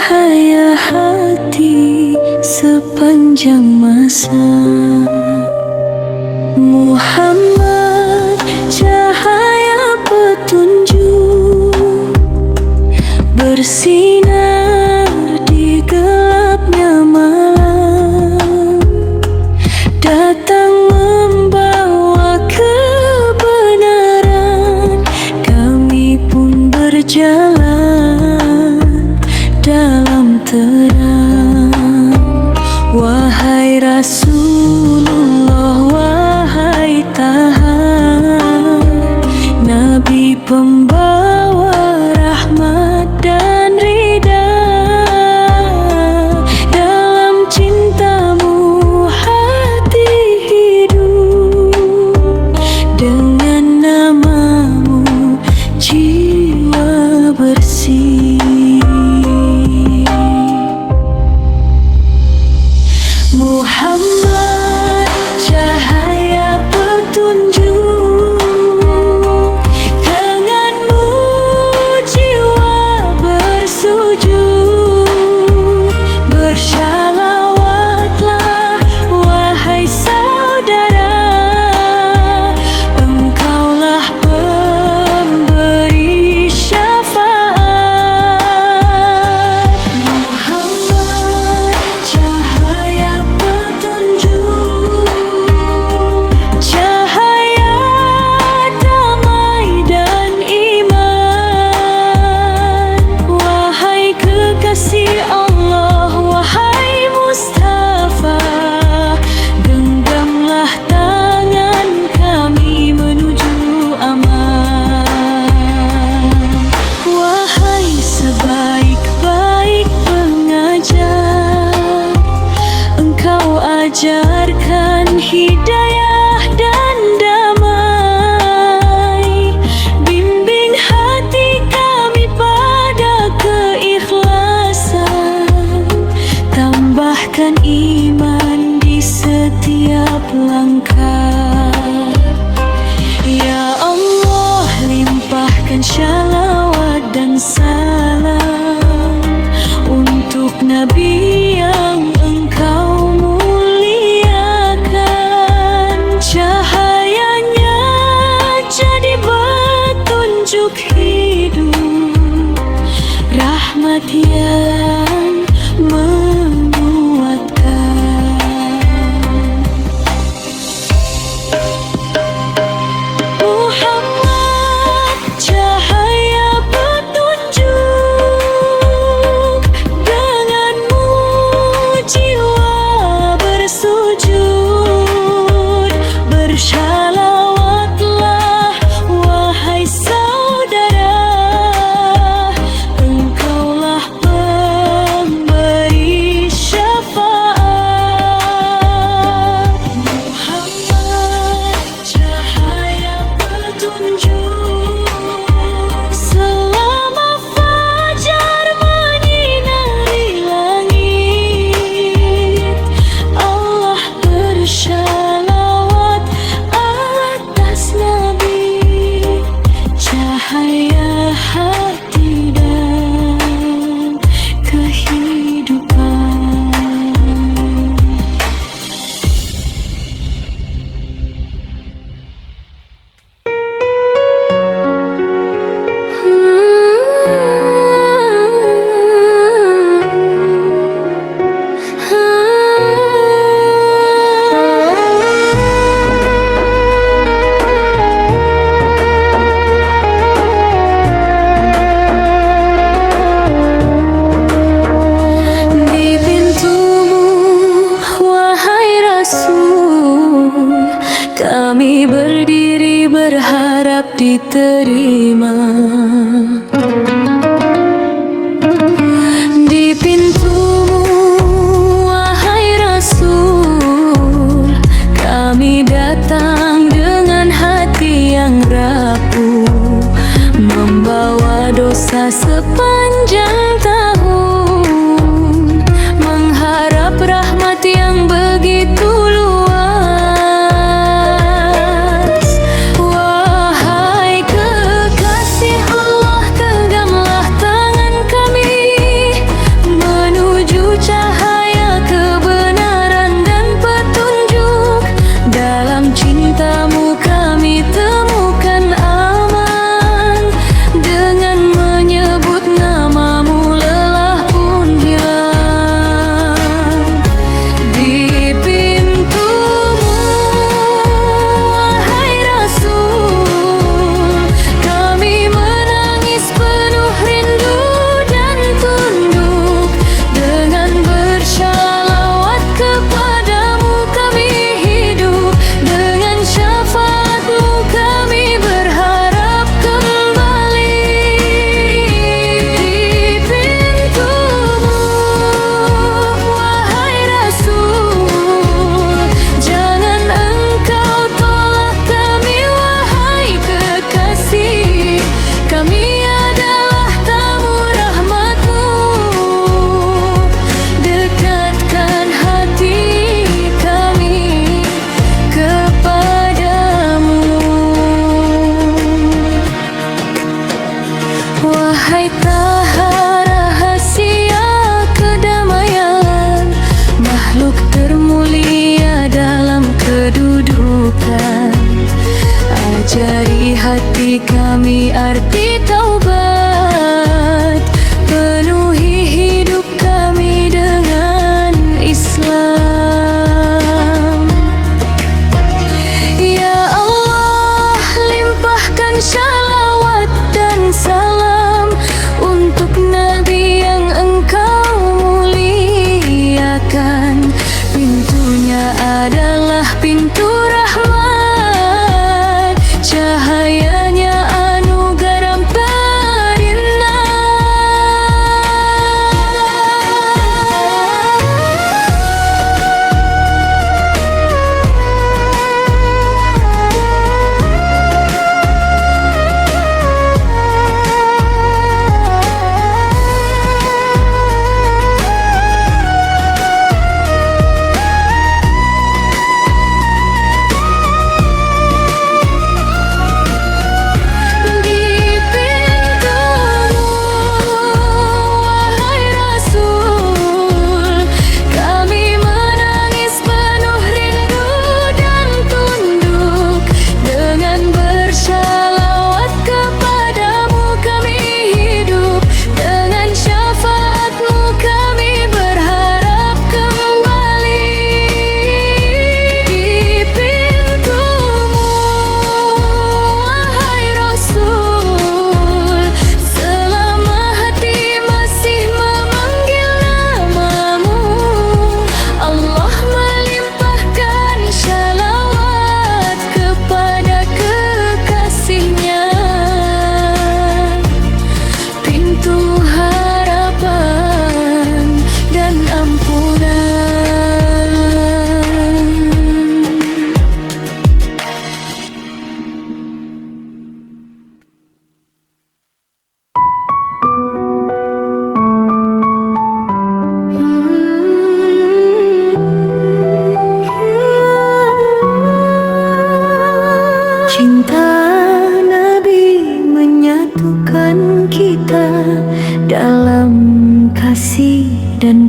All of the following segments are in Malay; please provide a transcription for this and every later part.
cahaya hati sepanjang masa. Muhammad, cahaya petunjuk, bersinar di gelapnya malam, datang membawa kebenaran. Kami pun berjalan dalam terang. Wahai Rasulullah, wahai Taha, Nabi pembawa rahmat dan rida. Dalam cintamu hati hidup, dengan namamu jiwa bersih. Muhammad, cahaya petunjuk, denganmu jiwa bersujud. Bersalawatlah wahai saudara, engkaulah pemberi syafaat. Muhammad, cahaya petunjuk, cahaya damai dan iman. Wahai kekasih Allah, wahai Mustafa, genggamlah tangan kami menuju aman. Wahai sebaik-baik pengajar, engkau ajarkan hidayah dan damai. Bimbing hati kami pada keikhlasan, tambahkan iman di setiap langkah. Ya Allah, limpahkan shalawat dan salam untuk Nabi yang engkau muliakan. Cahayanya jadi petunjuk hidup, rahmat yang menguatkan. Muhammad, cahaya petunjuk, denganmu jiwa bersujud. Bersalawatlah wahai saudara, engkaulah pemberi syafaat. Muhammad, cahaya petunjuk, selama fajar menyinari langit, Allah bersalawat atas Nabi, cahaya hati dan kehidupan. Di pintumu, wahai Rasul, kami berdiri berharap diterima. Di pintumu, wahai Rasul, kami datang dengan hati yang rapuh, membawa dosa sepanjang tahun, mengharap rahmat yang begitu luas. Wahai kekasih Allah,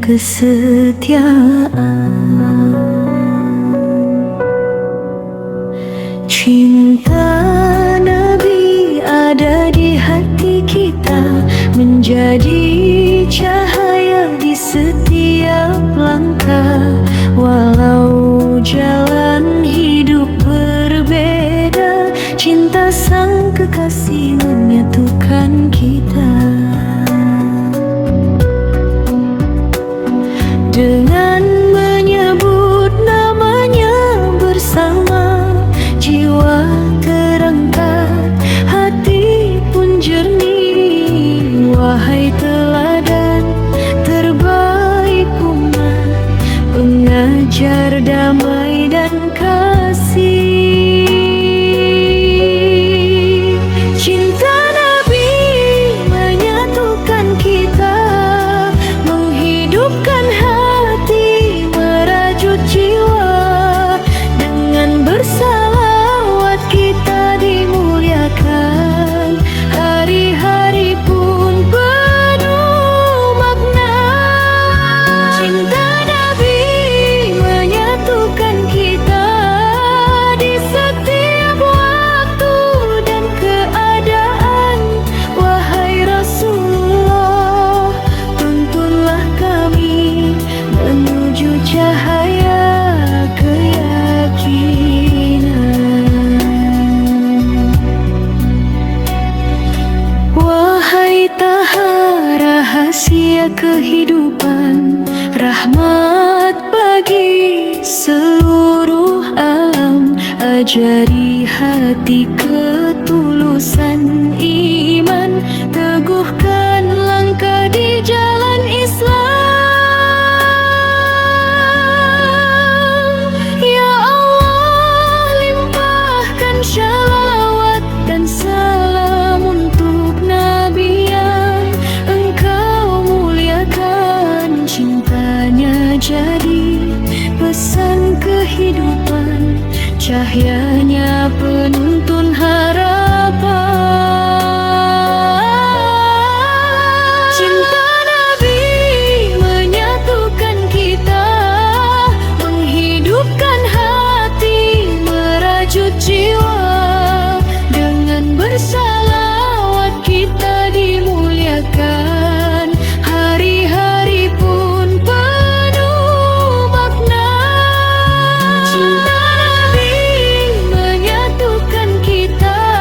kesetiaan. Cinta Nabi ada di hati kita, menjadi cahaya di setiap langkah. Walau jalan hidup berbeda, cinta sang kekasih menyatukan kita. Dengan menyebut namanya bersama, jiwa terangkat, hati pun jernih. Wahai teladan terbaik umat, pengajar damai dan kasih. Cinta Nabi menyatukan kita, menghidupkan hati, merajut jiwa. Dengan bersalawat kita dimuliakan, hari-hari pun penuh makna. Cinta Nabi menyatukan kita di setiap waktu dan keadaan. Wahai Rasulullah, tuntunlah kami menuju cahaya keyakinan. Wahai taha rahasia kehidupan, rahmat bagi seluruh alam. Ajari hati ketulusan iman, teguhkan langkah di jalan Islam. Ya Allah, limpahkan shalawat dan salam untuk Nabi yang Engkau muliakan. Cintanya jadi pesan kehidupan, cahayanya penuntun harapan. Cinta Nabi menyatukan kita, menghidupkan hati, merajut jiwa. Dengan bersalawat kita dimuliakan, hari-hari pun penuh makna. Cinta Nabi menyatukan kita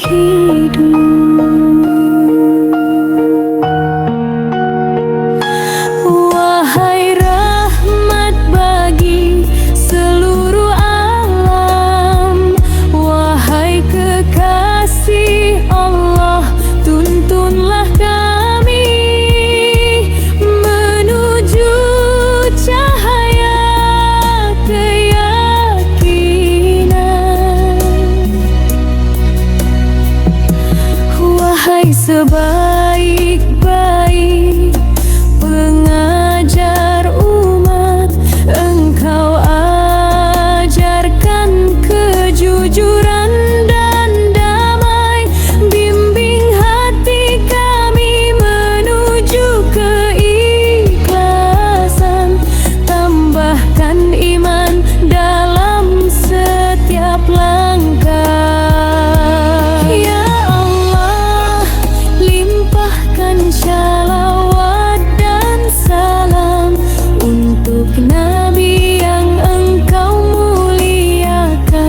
hidup. Wahai rahmat bagi seluruh alam, wahai kekasih Allah, tuntunlah kami menuju cahaya keyakinan. Wahai sebaik-baik pengajar umat, Engkau ajarkan kejujuran dan damai. Bimbing hati kami menuju keikhlasan, tambahkan iman dalam setiap langkah. Ya Allah, limpahkan shalawat dan salam untuk Nabi yang Engkau muliakan.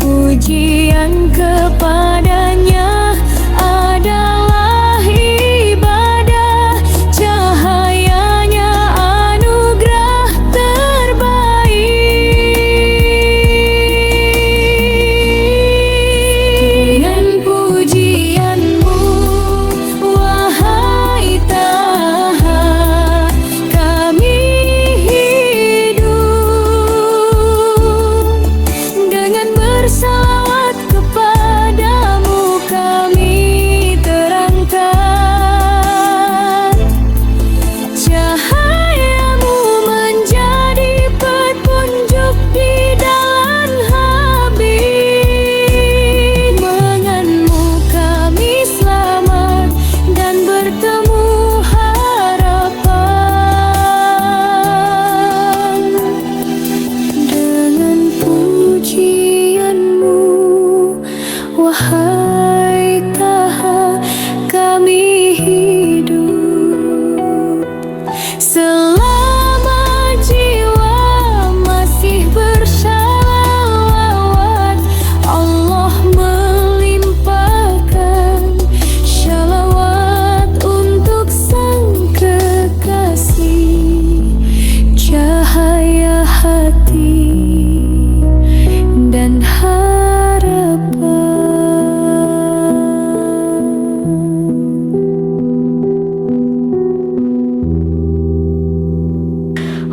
Pujian kepadanya adalah ibadah, cahayanya anugerah terbaik. Dengan pujianmu, wahai Taha, kami hidup. Dengan bersalawat kepadamu kami terangkat. Cahayamu menjadi petunjuk di jalan Habib. Denganmu kami selamat dan bertemu harapan. Dengan pujianmu, wahai Taha, kami hidup. Selama jiwa masih bersalawat, Allah melimpahkan shalawat untuk sang kekasih, cahaya hati dan harapan.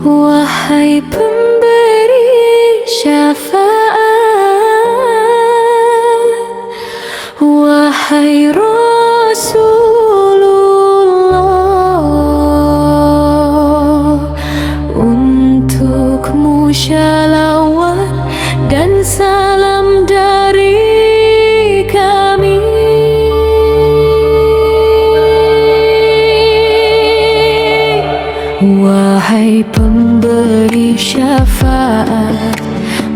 Wahai pemberi syafaat, wahai Rasulullah, untukmu shalawat dan salam dari kami. Wahai pemberi syafaat,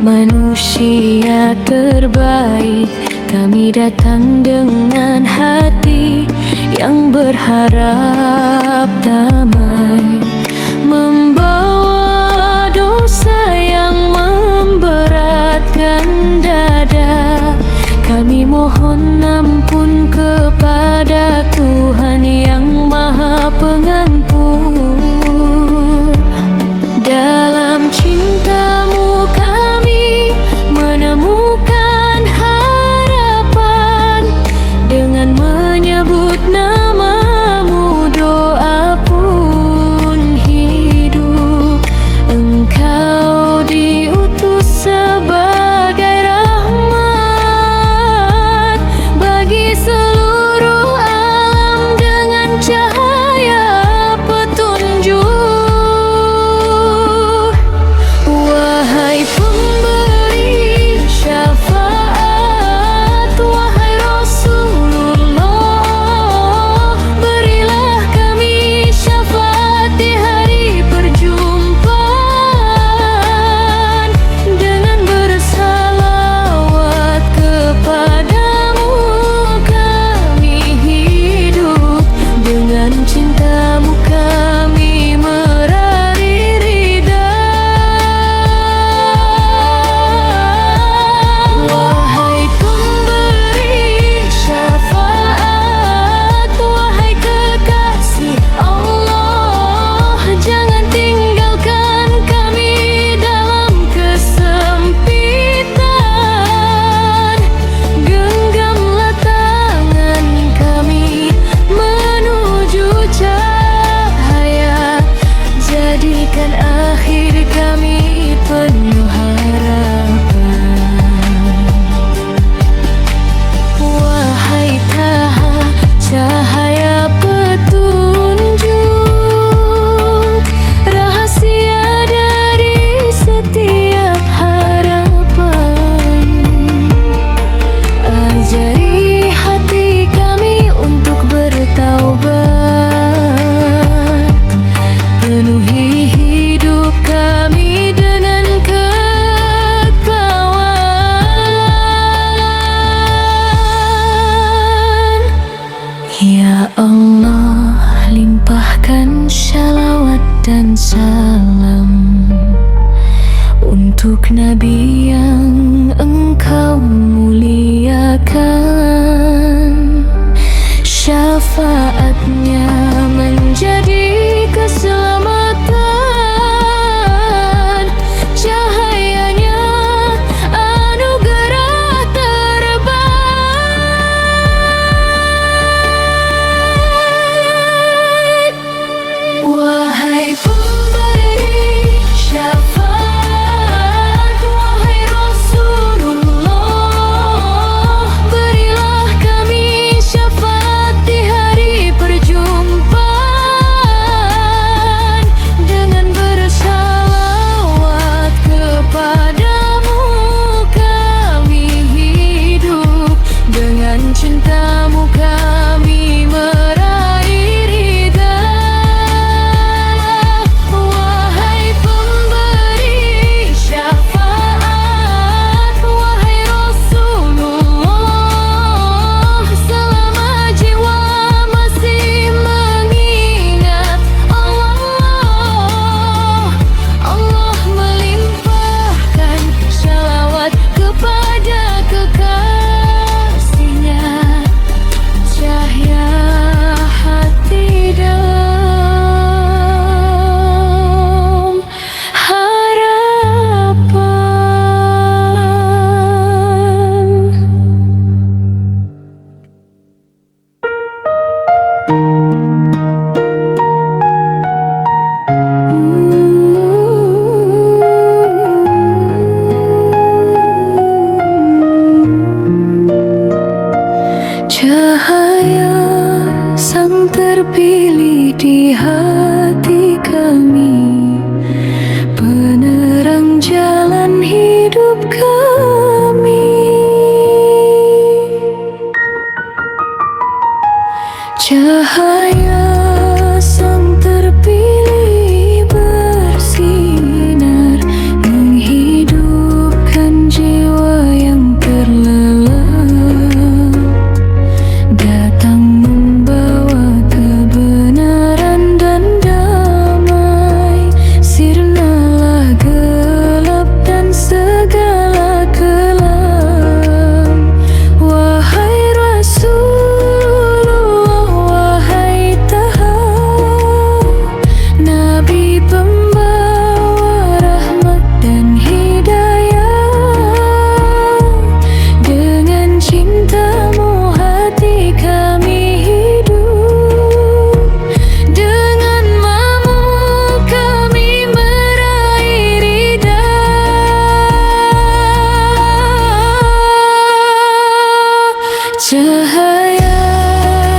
manusia terbaik, kami datang dengan hati yang berharap damai, membawa dosa yang memberatkan dada. Kami mohon ampun kepada Tuhan yang Maha Pengampun. Dalam cintamu kami menemukan harapan. Dengan menyebut namamu doa pun hidup. Engkau diutus sebagai rahmat dan salam untuk Nabi yang Engkau muliakan. Syafaatnya menjadi keselamatan, cahayanya anugerah terbaik. Wahai pemberi syafaat, wahai Rasulullah, berilah kami syafaat di hari perjumpaan. Dengan bersalawat kepadamu kami hidup, dengan cintamu kami meraih ridha. Wahai pemberi syafaat, wahai Rasulullah, selama jiwa masih mengingat Allah, Allah melimpahkan shalawat kepada kekasihnya, cahaya hati dalam harapan. Cahaya sang terpilih di hati kami, penerang jalan hidup kami. Cahaya sang terpilih bersinar, menghidupkan jiwa yang terlelap, datang membawa kebenaran dan damai. Sirnalah gelap dan segala kelam. Wahai Rasulullah, wahai Taha, Nabi pembawa rahmat dan hidayah. Dengan cintamu hati kami hidup, dengan mamu kami meraih ridha. Cahaya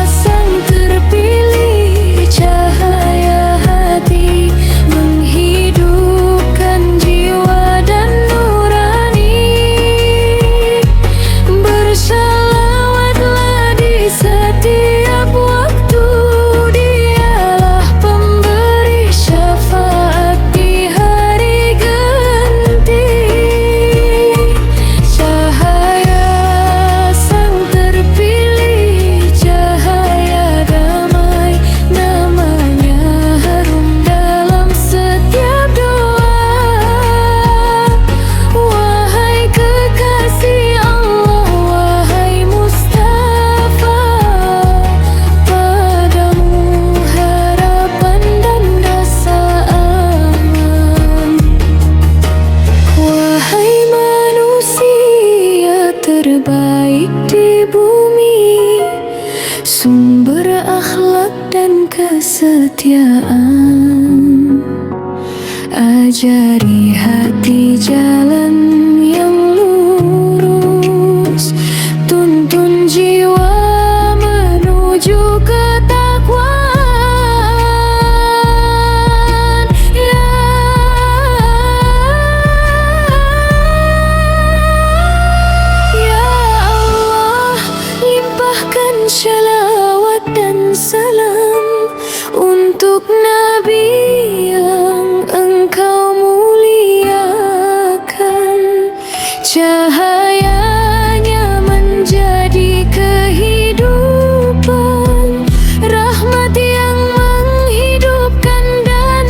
sang terpilih, cahaya hati, menghidupkan jiwa dan nurani. Bersalawatlah di setiap waktu, dialah pemberi syafaat di hari genting. Cahaya sang terpilih, cahaya damai, namanya harum dalam setiap doa. Wahai kekasih Allah, wahai Mustafa, padamu harapan dan rasa aman. Wahai manusia terbaik di bumi, sumber akhlak dan kesetiaan, ajari hati jalan yang lurus, tuntun jiwa menuju ketakwaan. Ya Allah, limpahkan shalawat dan salam untuk Nabi yang Engkau muliakan. Cahayanya menjadi kehidupan, rahmat yang menghidupkan dan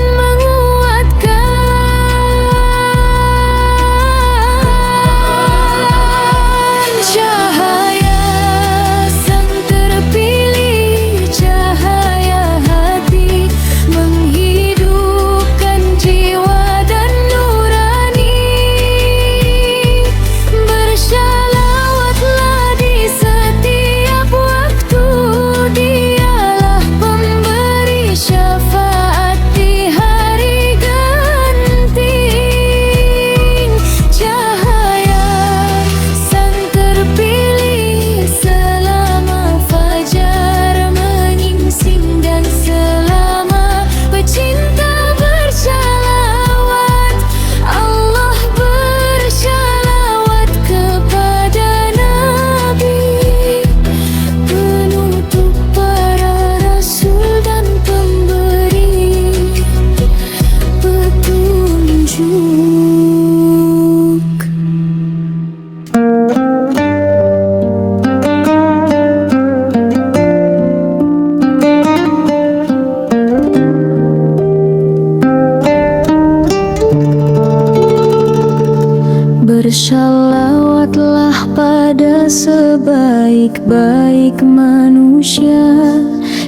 pada sebaik-baik manusia,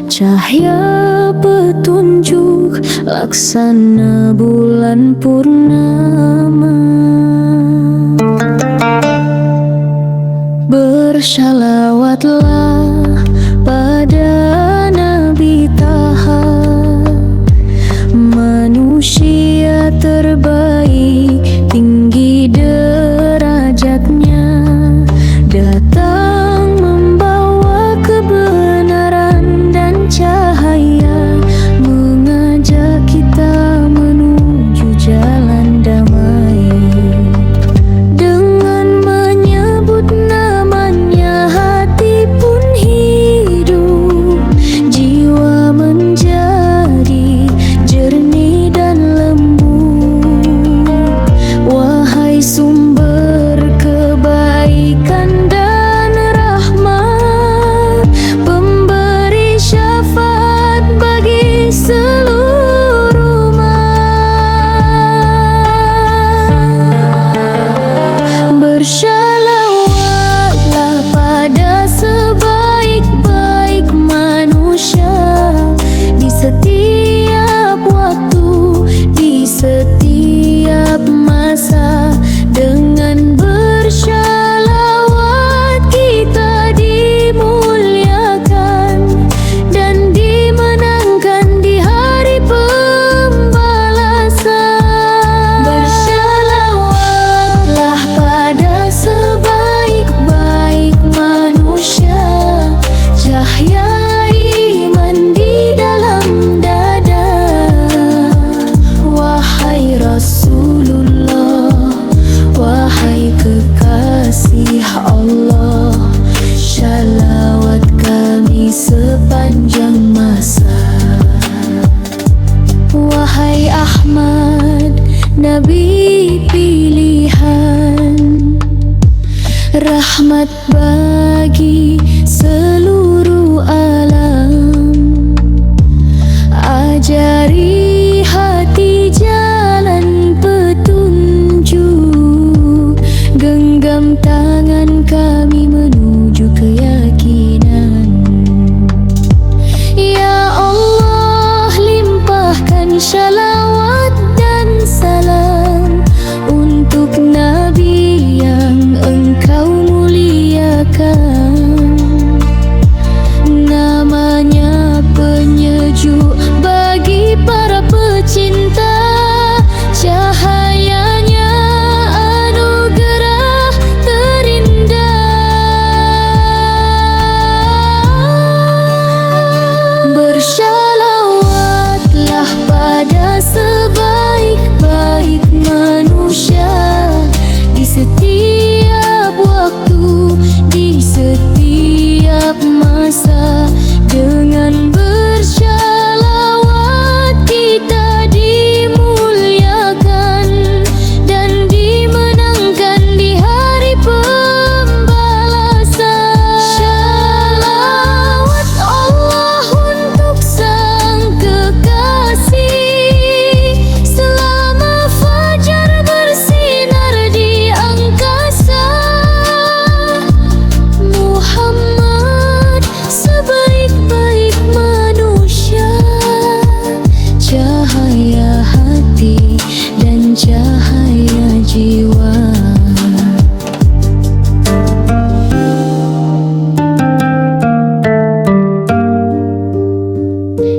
cahaya petunjuk laksana bulan purnama. Bersalawatlah pada Nabi Taha, manusia terbaik, tinggi derajatnya, datang membawa kebenaran dan cahaya, mengajak kita menuju jalan damai. Dengan menyebut namanya hati pun hidup, jiwa menjadi jernih dan lembut. Wahai sumber kebaikan dan rahmat, pemberi syafaat bagi seluruh umat. Bersalawatlah pada sebaik-baik manusia, di setiap waktu, di setiap masa. Dengan bersalawat kita dimuliakan dan dimenangkan di hari pembalasan. Bersalawatlah pada sebaik-baik manusia, cahaya iman di dalam dada. Wahai Rasulullah, wahai kekasih Allah, shalawat kami sepanjang masa. Wahai Ahmad, Nabi pilihan, rahmat bagi seluruh alam. Ajari hati jalan petunjuk, genggam tangan kami menuju keyakinan. Ya Allah, limpahkan shalawat dan salam untuk Nabi yang Engkau muliakan. Namanya penyejuk bagi para pecinta, cahayanya anugerah terindah. Bersalawatlah pada sebaik-baik manusia, di setiap waktu, di setiap masa. Dengan bersalawat kita dimuliakan dan dimenangkan di hari pembalasan. Shalawat Allah untuk sang kekasih, selama fajar bersinar di angkasa. Muhammad sebaik-baik manusia, cahaya hati dan cahaya jiwa.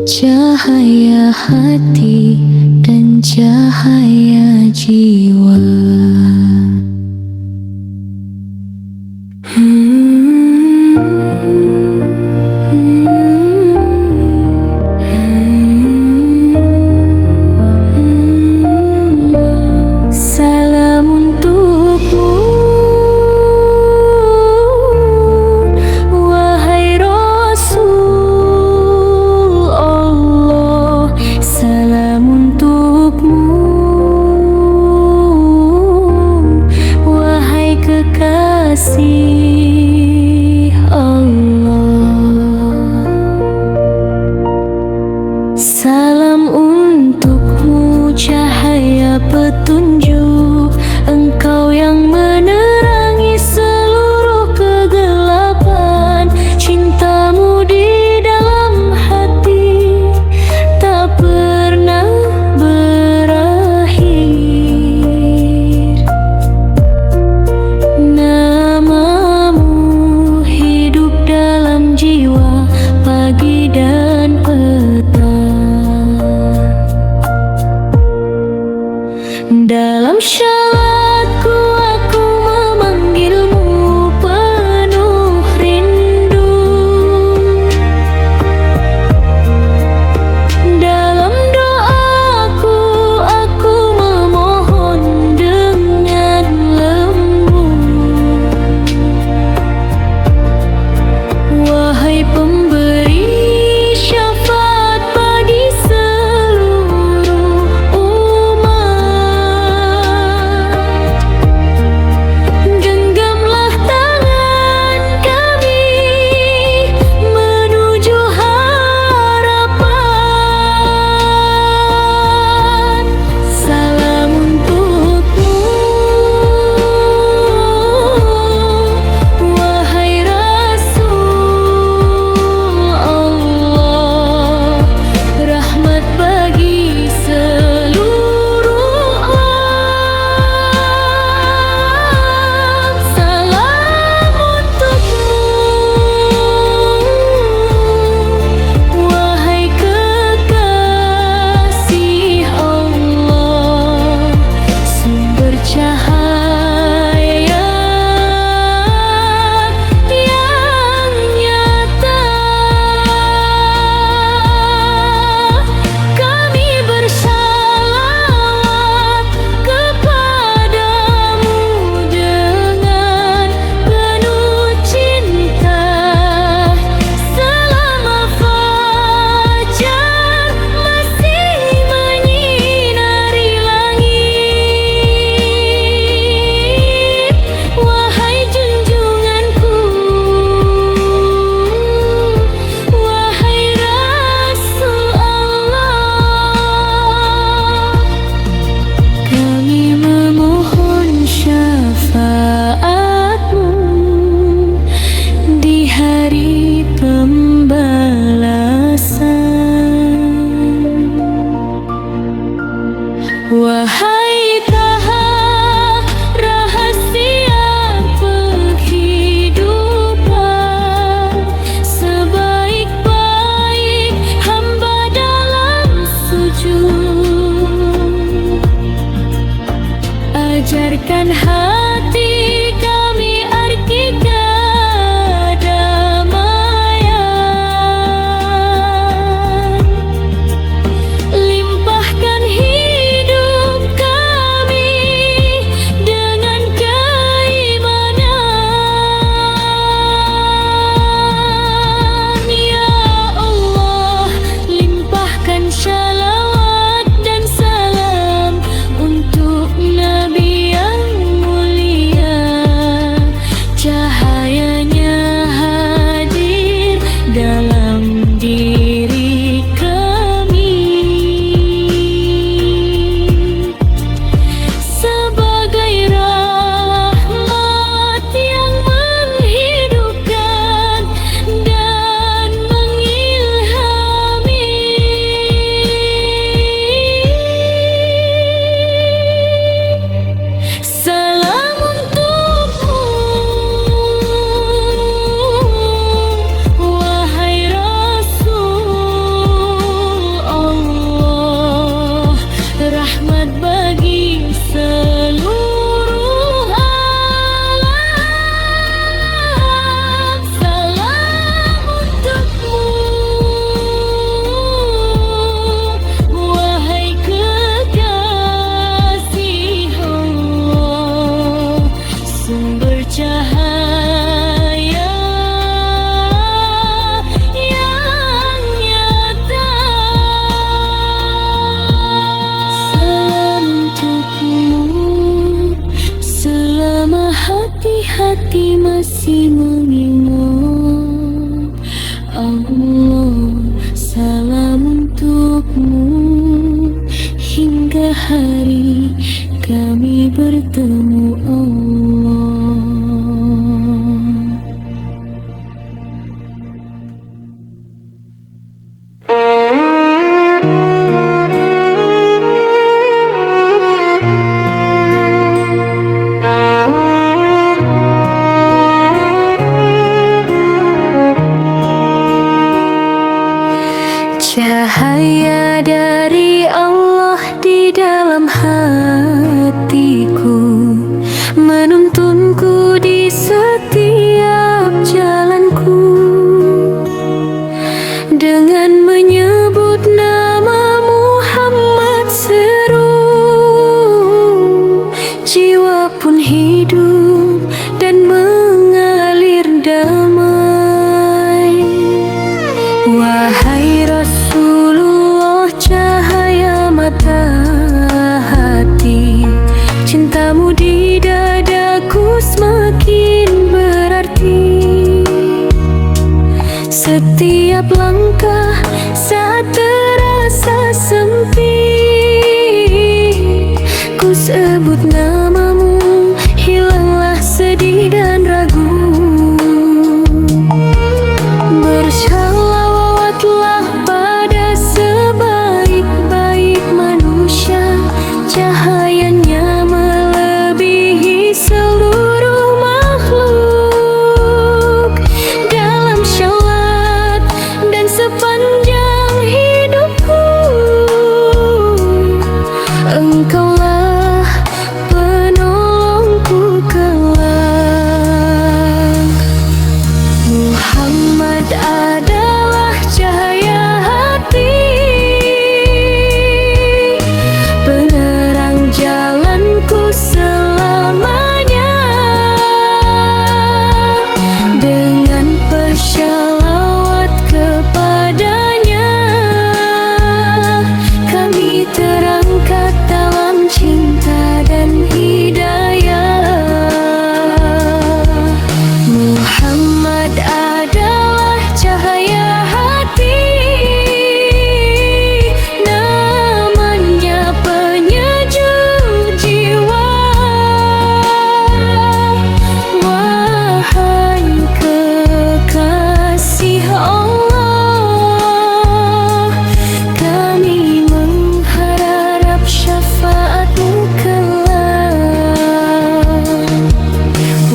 Cahaya hati dan cahaya jiwa. Salam untukmu, wahai Rasul Allah. Salam untukmu, wahai kekasih Allah. masih mengingat Allah, salam untukmu hingga hari kami bertemu Allah. Cahaya dari Allah di dalam hatiku, menuntunku di setiap jalanku. Dengan menyebut nama Muhammad seru, jiwa pun hidup dan mengalir damai. Wahai Rasulullah, cahaya mata hati, cintamu di dadaku semakin berarti. Setiap langkah saat terasa sempit, ku sebut namamu, hilanglah sedih dan ragu. Bersalawatlah pada sebaik-baik manusia, cahayanya melebihi seluruh makhluk. Dalam syawat dan sepanjang hidupku, Engkaulah penolongku kelak. Muhammad adalah cahaya hati, penerang jalanku selamanya. Dengan bersyalawat kepadanya, kami terangkat dalam cinta dan hidayah. Muhammad adalah cahaya hati, namanya penyejuk jiwa. Wahai kekasih Allah, kami mengharap syafaat-Mu kelak.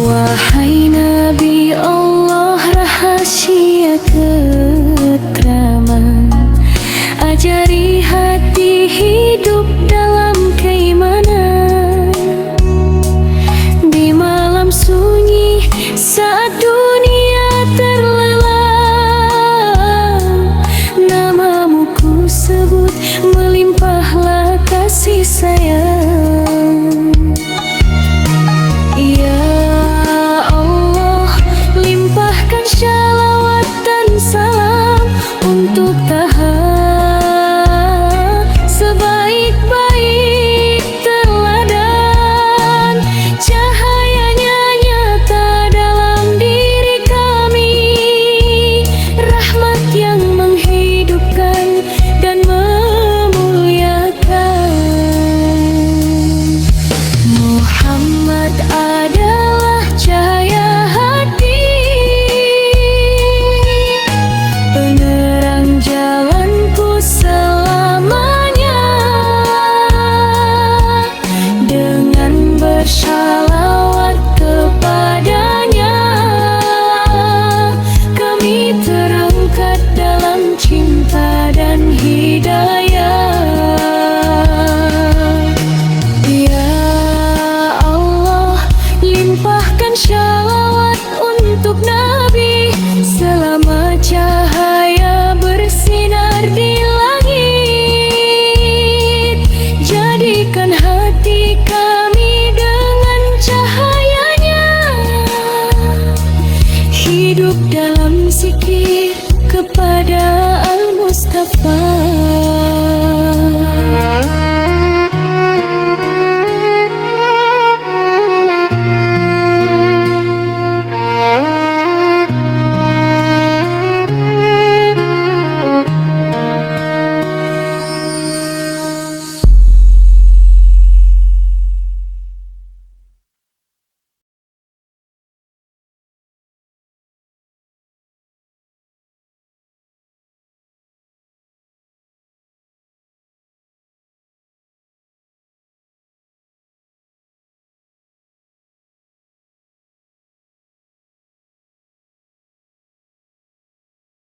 Wahai Nabi Allah, rahasia ketraman, ajari hati hidup dalam keimanan. Di malam sunyi saat dunia terlelap, namamu ku sebut, melimpahlah kasih sayang. Ya Allah, limpahkan shalawat dan salam untuk Taha, sebaik-baik teladan. Cahayanya nyata dalam diri kami, rahmat yang menghidupkan dan memuliakan. Muhammad adalah cahaya hati, penerang jalanku selamanya. Dengan bersalawat kepadanya, kami terangkat dalam cinta dan hidayah. Ya Allah, limpahkan shalawat untuk Nabi selama cahaya bersinar di langit. Jadikan hati kami dengan cahayanya, hidup dalam zikir kepada Al-Mustafa.